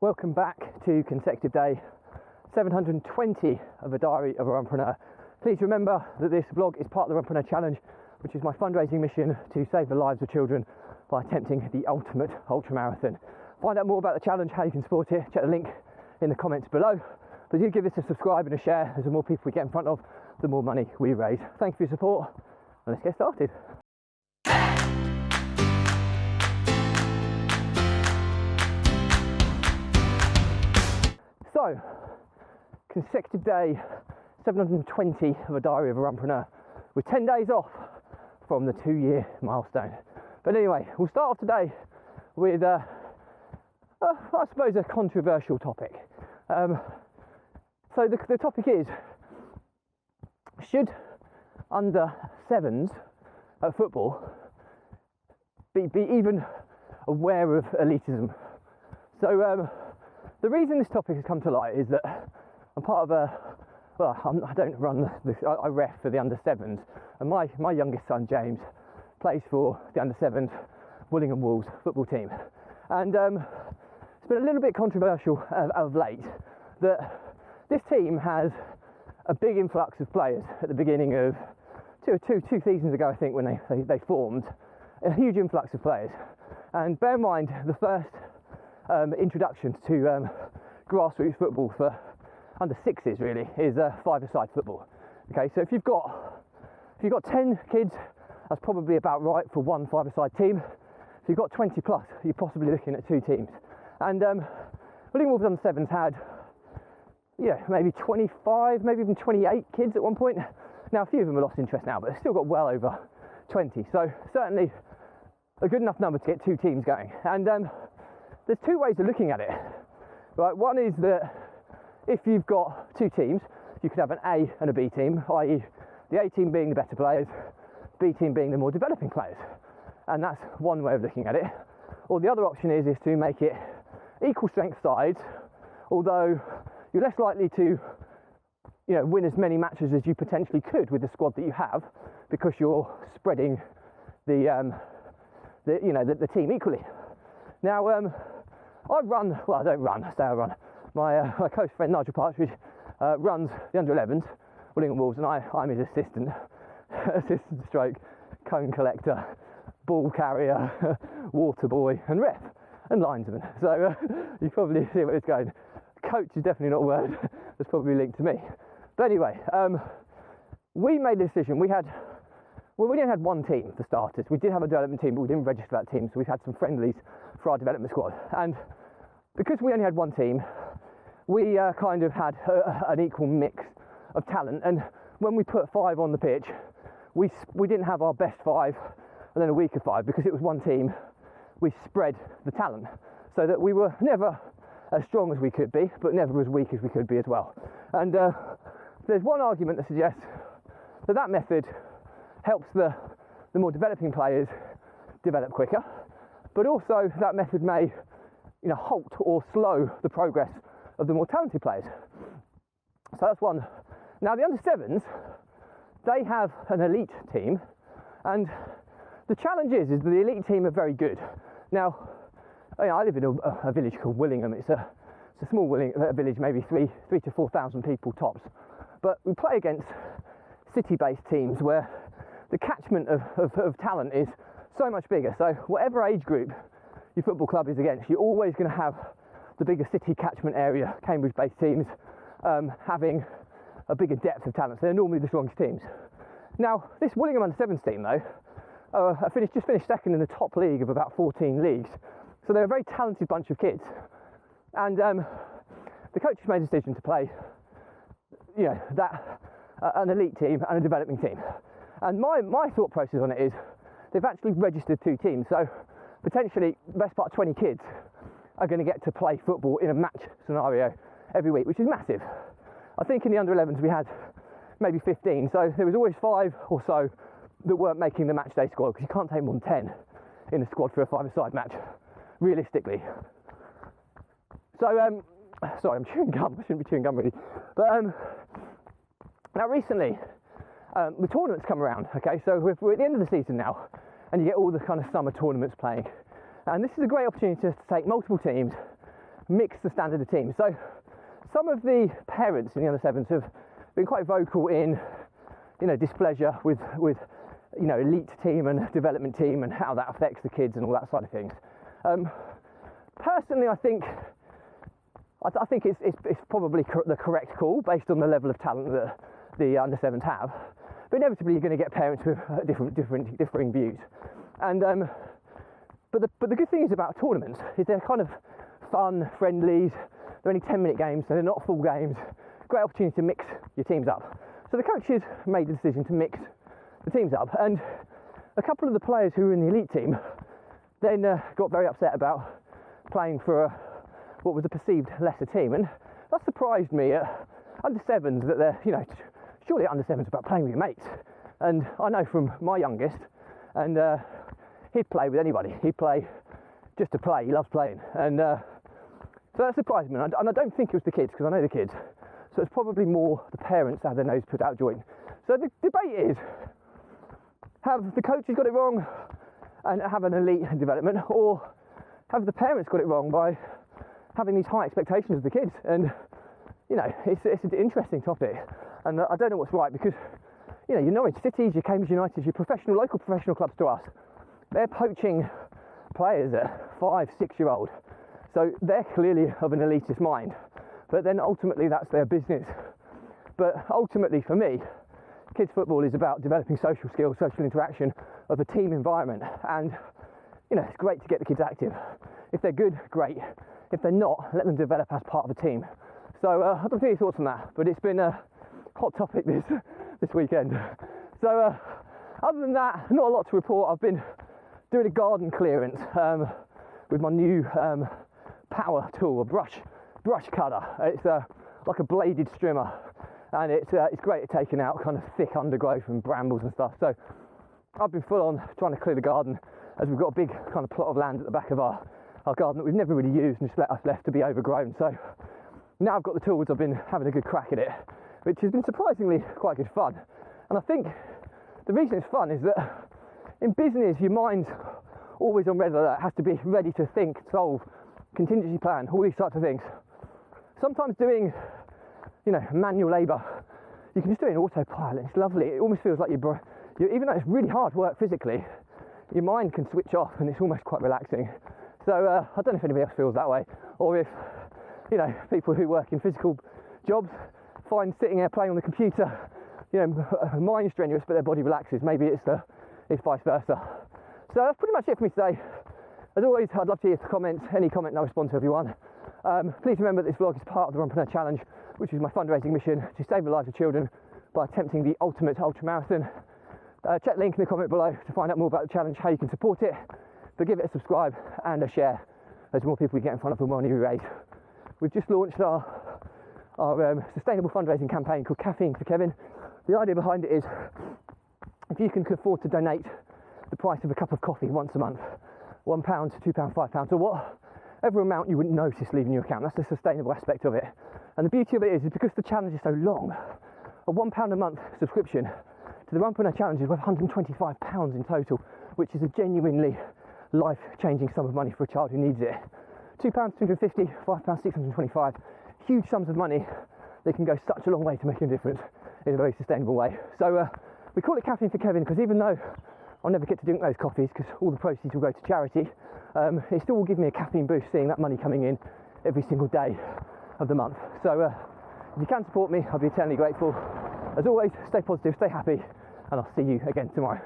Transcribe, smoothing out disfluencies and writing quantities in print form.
Welcome back to consecutive day 720 of a diary of a Runpreneur. Please remember that this vlog is part of the Runpreneur challenge, which is my fundraising mission to save the lives of children by attempting the ultimate ultramarathon. Find out more about the challenge, how you can support it, check the link in the comments below. But do give this a subscribe and a share, as the more people we get in front of, the more money we raise. Thank you for your support, and let's get started. So, consecutive day 720 of a diary of a Runpreneur, with 10 days off from the 2-year milestone. But anyway, we'll start off today with, I suppose, a controversial topic. So the topic is, should under 7s at football be even aware of elitism? So the reason this topic has come to light is that I'm part of I don't run I ref for the under 7s, and my youngest son James plays for the under 7s Willingham Wolves football team, and it's been a little bit controversial of late that this team has a big influx of players at the beginning of two seasons ago, I think, when they formed, a huge influx of players. And bear in mind, the first introduction to grassroots football for under 6s really is five-a-side football. Okay, so if you've got 10 kids, that's probably about right for one five-a-side team. If you've got 20 plus, you're possibly looking at 2 teams. And Willingham Wolves under 7s had maybe 25, maybe even 28 kids at one point. Now a few of them have lost interest now, but they've still got well over 20. So certainly a good enough number to get 2 teams going. And there's 2 ways of looking at it. Right, one is that if you've got 2 teams, you could have an A and a B team, i.e. the A team being the better players, B team being the more developing players. And that's one way of looking at it. Or the other option is to make it equal strength sides, although you're less likely to win as many matches as you potentially could with the squad that you have, because you're spreading the team equally. Now I don't run, I say I run. My close friend Nigel Partridge runs the under 11s Willingham Wolves, and I'm his assistant stroke cone collector, ball carrier, water boy and ref and linesman. So you probably see where it's going. Coach is definitely not a word that's probably linked to me. But anyway, we made a decision. We only had 1 team for starters. We did have a development team, but we didn't register that team, so we had some friendlies for our development squad. And because we only had 1 team, we kind of had an equal mix of talent. And when we put 5 on the pitch, we didn't have our best 5 and then a weaker 5, because it was 1 team. We spread the talent so that we were never as strong as we could be, but never as weak as we could be as well. And there's one argument that suggests that method helps the more developing players develop quicker, but also that method may halt or slow the progress of the more talented players. So that's one. Now the under 7s, they have an elite team, and the challenge is that the elite team are very good. Now I live in a village called Willingham. It's a small village, maybe 3,000 to 4,000 people tops. But we play against city-based teams where the catchment of talent is so much bigger. So whatever age group your football club is against, you're always going to have the bigger city catchment area, Cambridge-based teams having a bigger depth of talent. So they're normally the strongest teams. Now this Willingham under 7s team though, just finished second in the top league of about 14 leagues. So they're a very talented bunch of kids, and the coaches made a decision to play, an elite team and a developing team. And my thought process on it is, they've actually registered 2 teams, so potentially the best part of 20 kids are going to get to play football in a match scenario every week, which is massive. I think in the under 11s we had maybe 15, so there was always 5 or so that weren't making the match day squad, because you can't take more than 10 in a squad for a 5-a-side match, realistically. So sorry, I'm chewing gum. I shouldn't be chewing gum really. But now recently the tournaments come around, okay, so we're at the end of the season now, and you get all the kind of summer tournaments playing, and this is a great opportunity to take multiple teams mix the standard of teams. So some of the parents in the under sevens have been quite vocal in, you know, displeasure with you know, elite team and development team and how that affects the kids and all that side of things. Personally, I think it's probably the correct call based on the level of talent that the under sevens have. But inevitably, you're going to get parents with differing views. And but the good thing is about tournaments is they're kind of fun, friendlies. They're only 10-minute games, so they're not full games. Great opportunity to mix your teams up. So the coaches made the decision to mix the teams up, and a couple of the players who were in the elite team then got very upset about playing for what was a perceived lesser team, and that surprised me at under sevens that they're, you know, surely under sevens about playing with your mates. And I know from my youngest, and he'd play with anybody. He'd play just to play. He loves playing, and so that surprised me. And I don't think it was the kids, because I know the kids. So it's probably more the parents that had their nose put out of joint. So the debate is, have the coaches got it wrong and have an elite development, or have the parents got it wrong by having these high expectations of the kids? And you know, it's an interesting topic, and I don't know what's right, because you know, your Norwich Cities, your Cambridge Uniteds, your local professional clubs to us, they're poaching players at 5, 6-year-old, so they're clearly of an elitist mind. But then ultimately that's their business. But ultimately for me, kids football is about developing social skills, social interaction of a team environment, and you know, it's great to get the kids active. If they're good, great. If they're not, let them develop as part of a team. So I don't know your thoughts on that, but it's been a hot topic this weekend. So other than that, not a lot to report. I've been doing a garden clearance with my new power tool, a brush cutter. It's like a bladed strimmer, and it's great at taking out kind of thick undergrowth and brambles and stuff. So I've been full on trying to clear the garden, as we've got a big kind of plot of land at the back of our garden that we've never really used and just left to be overgrown. So now I've got the tools, I've been having a good crack at it, which has been surprisingly quite good fun. And I think the reason it's fun is that in business, your mind's always on red alert, has to be ready to think, solve, contingency plan, all these types of things. Sometimes doing, you know, manual labour, you can just do it in autopilot. It's lovely. It almost feels like you're even though it's really hard work physically, your mind can switch off, and it's almost quite relaxing. So I don't know if anybody else feels that way, or if, you know, people who work in physical jobs find sitting there playing on the computer, you know, mind strenuous, but their body relaxes. Maybe it's vice versa. So that's pretty much it for me today. As always, I'd love to hear comments. Any comment, I'll respond to everyone. Please remember that this vlog is part of the Runpreneur Challenge, which is my fundraising mission to save the lives of children by attempting the ultimate ultramarathon. Check the link in the comment below to find out more about the challenge, how you can support it. But give it a subscribe and a share, as more people we get in front of the money we raise. We've just launched our sustainable fundraising campaign called Caffeine for Kevin. The idea behind it is, if you can afford to donate the price of a cup of coffee once a month, £1, £2, £5, or whatever amount you wouldn't notice leaving your account. That's the sustainable aspect of it. And the beauty of it is because the challenge is so long, a £1 a month subscription to the Runpreneur Challenge is worth £125 in total, which is a genuinely life-changing sum of money for a child who needs it. £2, £250, £5, £625, huge sums of money. They can go such a long way to making a difference in a very sustainable way. So we call it Caffeine for Kevin because even though I'll never get to drink those coffees because all the proceeds will go to charity, it still will give me a caffeine boost seeing that money coming in every single day of the month. So if you can support me, I'll be eternally grateful. As always, stay positive, stay happy, and I'll see you again tomorrow.